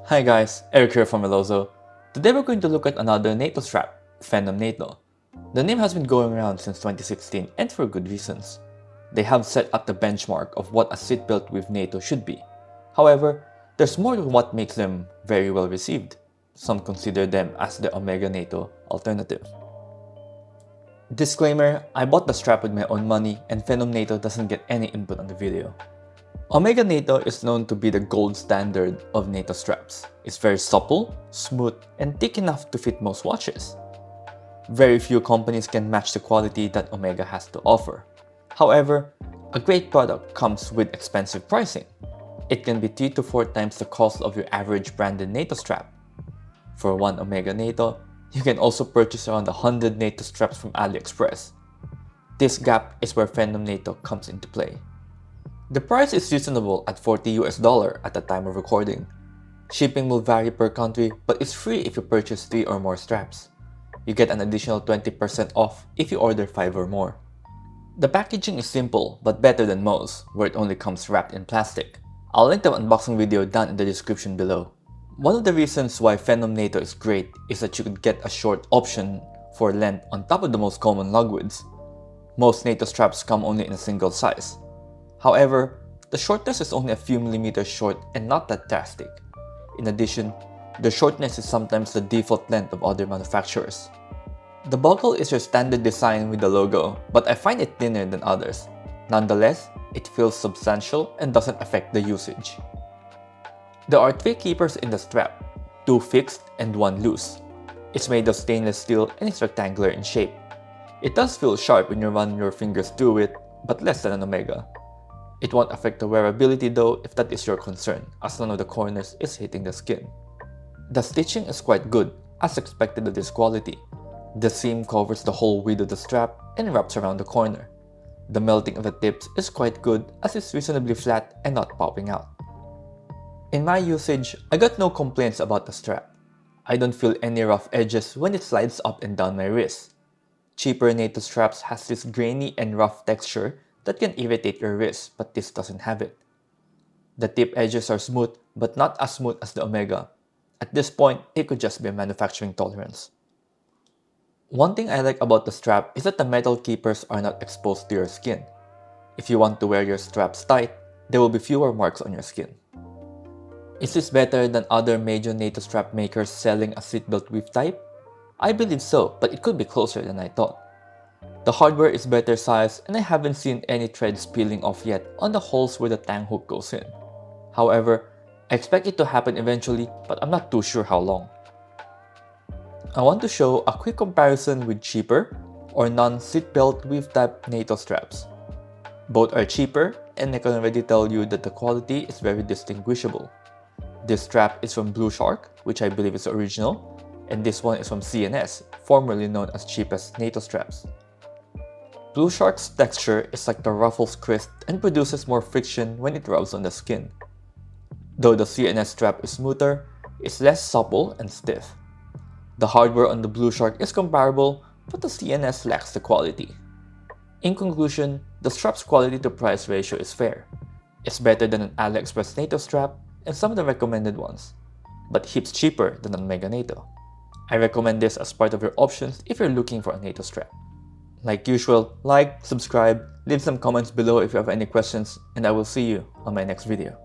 Hi guys, Eric here from Veloso. Today we're going to look at another NATO strap, PhenomeNATO. The name has been going around since 2016 and for good reasons. They have set up the benchmark of what a seatbelt with NATO should be. However, there's more to what makes them very well received. Some consider them as the OMEGA NATO alternative. Disclaimer, I bought the strap with my own money and PhenomeNATO doesn't get any input on the video. OMEGA NATO is known to be the gold standard of NATO straps. It's very supple, smooth, and thick enough to fit most watches. Very few companies can match the quality that OMEGA has to offer. However, a great product comes with expensive pricing. It can be 3 to 4 times the cost of your average branded NATO strap. For one OMEGA NATO, you can also purchase around 100 NATO straps from AliExpress. This gap is where PhenomeNATO comes into play. The price is reasonable at $40 at the time of recording. Shipping will vary per country, but it's free if you purchase 3 or more straps. You get an additional 20% off if you order 5 or more. The packaging is simple but better than most, where it only comes wrapped in plastic. I'll link the unboxing video down in the description below. One of the reasons why PhenomeNATO is great is that you could get a short option for length on top of the most common lugwidths. Most NATO straps come only in a single size. However, the shortness is only a few millimeters short and not that drastic. In addition, the shortness is sometimes the default length of other manufacturers. The buckle is your standard design with the logo, but I find it thinner than others. Nonetheless, it feels substantial and doesn't affect the usage. There are 3 keepers in the strap, 2 fixed and 1 loose. It's made of stainless steel and is rectangular in shape. It does feel sharp when you run your fingers through it, but less than an OMEGA. It won't affect the wearability though if that is your concern, as none of the corners is hitting the skin. The stitching is quite good, as expected of this quality. The seam covers the whole width of the strap and wraps around the corner. The melting of the tips is quite good as it's reasonably flat and not popping out. In my usage, I got no complaints about the strap. I don't feel any rough edges when it slides up and down my wrist. Cheaper NATO straps has this grainy and rough texture that can irritate your wrist, but this doesn't have it. The tip edges are smooth, but not as smooth as the OMEGA. At this point, it could just be a manufacturing tolerance. One thing I like about the strap is that the metal keepers are not exposed to your skin. If you want to wear your straps tight, there will be fewer marks on your skin. Is this better than other major NATO strap makers selling a seatbelt width type? I believe so, but it could be closer than I thought. The hardware is better sized and I haven't seen any threads peeling off yet on the holes where the tang hook goes in. However, I expect it to happen eventually, but I'm not too sure how long. I want to show a quick comparison with cheaper or non-seatbelt width type NATO straps. Both are cheaper and I can already tell you that the quality is very distinguishable. This strap is from Blue Shark, which I believe is the original, and this one is from CNS, formerly known as cheapest NATO straps. Blue Shark's texture is like the ruffles crisp and produces more friction when it rubs on the skin. Though the CNS strap is smoother, it's less supple and stiff. The hardware on the Blue Shark is comparable, but the CNS lacks the quality. In conclusion, the strap's quality to price ratio is fair. It's better than an AliExpress NATO strap and some of the recommended ones, but heaps cheaper than an OMEGA NATO. I recommend this as part of your options if you're looking for a NATO strap. Like usual, like, subscribe, leave some comments below if you have any questions, and I will see you on my next video.